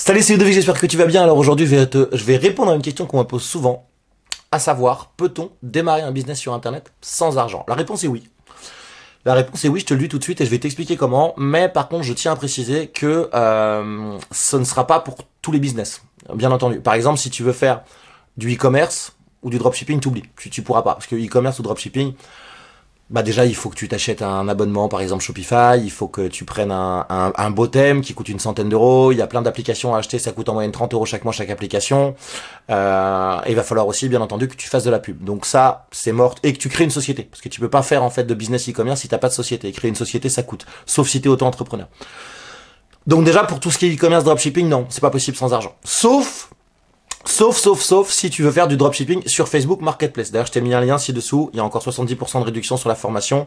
Salut, c'est Ludovic, j'espère que tu vas bien. Alors aujourd'hui, je vais répondre à une question qu'on me pose souvent, à savoir, peut-on démarrer un business sur Internet sans argent? La réponse est oui. La réponse est oui, je te le dis tout de suite et je vais t'expliquer comment. Mais par contre, je tiens à préciser que ce ne sera pas pour tous les business, bien entendu. Par exemple, si tu veux faire du e-commerce ou du dropshipping, t'oublies. Tu pourras pas, parce que e-commerce ou dropshipping, bah déjà, il faut que tu t'achètes un abonnement, par exemple Shopify, il faut que tu prennes un beau thème qui coûte une centaine d'euros, il y a plein d'applications à acheter, ça coûte en moyenne 30 euros chaque mois chaque application, et il va falloir aussi, bien entendu, que tu fasses de la pub. Donc ça, c'est mort, et que tu crées une société, parce que tu peux pas faire en fait de business e-commerce si t'as pas de société, et créer une société, ça coûte, sauf si t'es auto-entrepreneur. Donc déjà, pour tout ce qui est e-commerce, dropshipping, non, c'est pas possible sans argent. Sauf si tu veux faire du dropshipping sur Facebook Marketplace. D'ailleurs, je t'ai mis un lien ci-dessous. Il y a encore 70% de réduction sur la formation.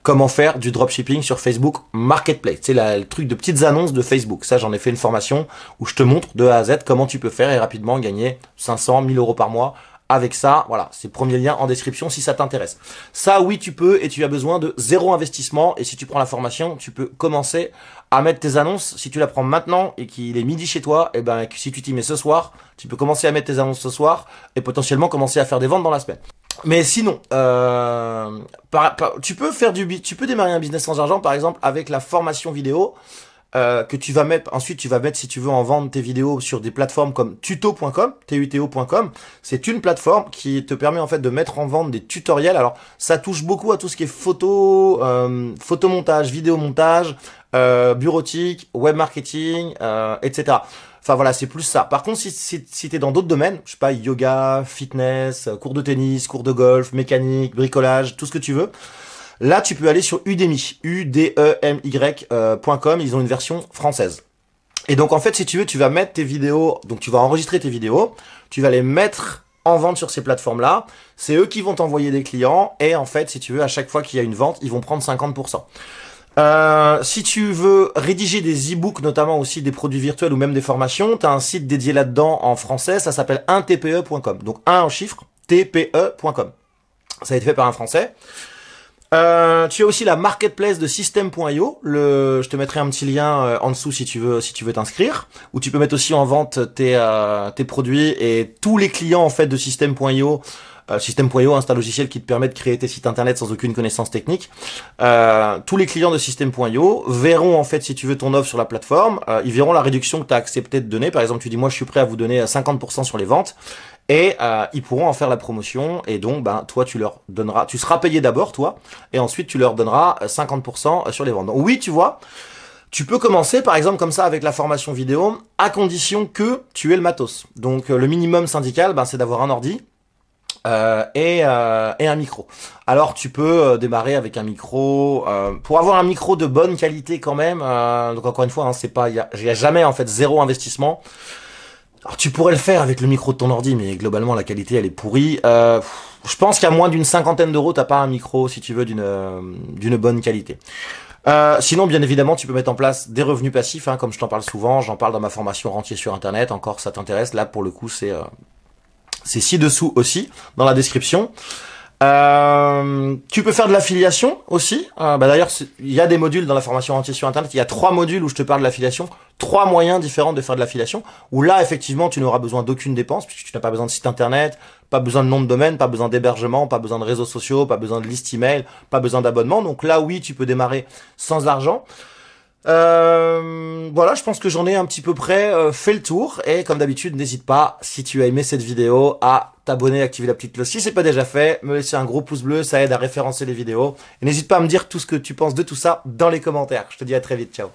Comment faire du dropshipping sur Facebook Marketplace. C'est le truc de petites annonces de Facebook. Ça, j'en ai fait une formation où je te montre de A à Z comment tu peux faire et rapidement gagner 500, 1000 euros par mois. Avec ça, voilà, c'est le premier lien en description si ça t'intéresse. Ça, oui, tu peux et tu as besoin de zéro investissement. Et si tu prends la formation, tu peux commencer à mettre tes annonces. Si tu la prends maintenant et qu'il est midi chez toi, et ben, si tu t'y mets ce soir, tu peux commencer à mettre tes annonces ce soir et potentiellement commencer à faire des ventes dans la semaine. Mais sinon, tu peux démarrer un business sans argent, par exemple, avec la formation vidéo. Que tu vas mettre, ensuite tu vas mettre si tu veux en vendre tes vidéos sur des plateformes comme tuto.com, tuto.com. C'est une plateforme qui te permet en fait de mettre en vente des tutoriels. Alors ça touche beaucoup à tout ce qui est photomontage, vidéomontage, bureautique, web marketing, etc. Enfin voilà, c'est plus ça. Par contre, si t'es dans d'autres domaines, je sais pas, yoga, fitness, cours de tennis, cours de golf, mécanique, bricolage, tout ce que tu veux. Là, tu peux aller sur Udemy, udemy.com, ils ont une version française. Et donc, en fait, si tu veux, tu vas mettre tes vidéos, donc tu vas enregistrer tes vidéos, tu vas les mettre en vente sur ces plateformes-là, c'est eux qui vont t'envoyer des clients, et en fait, si tu veux, à chaque fois qu'il y a une vente, ils vont prendre 50%. Si tu veux rédiger des e-books, notamment aussi des produits virtuels ou même des formations, tu as un site dédié là-dedans en français, ça s'appelle 1tpe.com. Donc 1 en chiffres, tpe.com. Ça a été fait par un Français. Tu as aussi la marketplace de System.io. Je te mettrai un petit lien en dessous si tu veux t'inscrire. Où tu peux mettre aussi en vente tes produits et tous les clients en fait de System.io. System.io, c'est un logiciel qui te permet de créer tes sites internet sans aucune connaissance technique. Tous les clients de System.io verront en fait si tu veux ton offre sur la plateforme, ils verront la réduction que tu as accepté de donner. Par exemple, tu dis moi je suis prêt à vous donner 50% sur les ventes. Et ils pourront en faire la promotion et donc ben toi tu leur donneras, tu seras payé d'abord toi et ensuite tu leur donneras 50% sur les ventes. Donc oui, tu vois, tu peux commencer par exemple comme ça avec la formation vidéo à condition que tu aies le matos. Donc le minimum syndical, ben, c'est d'avoir un ordi et un micro. Alors tu peux démarrer avec un micro pour avoir un micro de bonne qualité quand même. Donc encore une fois, hein, c'est pas, il y a jamais en fait zéro investissement. Alors tu pourrais le faire avec le micro de ton ordi, mais globalement la qualité elle est pourrie. Je pense qu'à moins d'une cinquantaine d'euros, t'as pas un micro si tu veux d'une bonne qualité. Sinon, bien évidemment, tu peux mettre en place des revenus passifs, hein, comme je t'en parle souvent. J'en parle dans ma formation Rentier sur Internet. Encore, ça t'intéresse. Là, pour le coup, c'est ci-dessous aussi dans la description. Tu peux faire de l'affiliation aussi. D'ailleurs, il y a des modules dans la formation Rentier sur Internet. Il y a 3 modules où je te parle de l'affiliation. 3 moyens différents de faire de l'affiliation. Où là, effectivement, tu n'auras besoin d'aucune dépense puisque tu n'as pas besoin de site internet, pas besoin de nom de domaine, pas besoin d'hébergement, pas besoin de réseaux sociaux, pas besoin de liste email, pas besoin d'abonnement. Donc là, oui, tu peux démarrer sans argent. Voilà, je pense que j'en ai un petit peu près fait le tour et comme d'habitude n'hésite pas si tu as aimé cette vidéo à t'abonner, activer la petite cloche si c'est pas déjà fait, me laisser un gros pouce bleu, ça aide à référencer les vidéos et n'hésite pas à me dire tout ce que tu penses de tout ça dans les commentaires. Je te dis à très vite, ciao.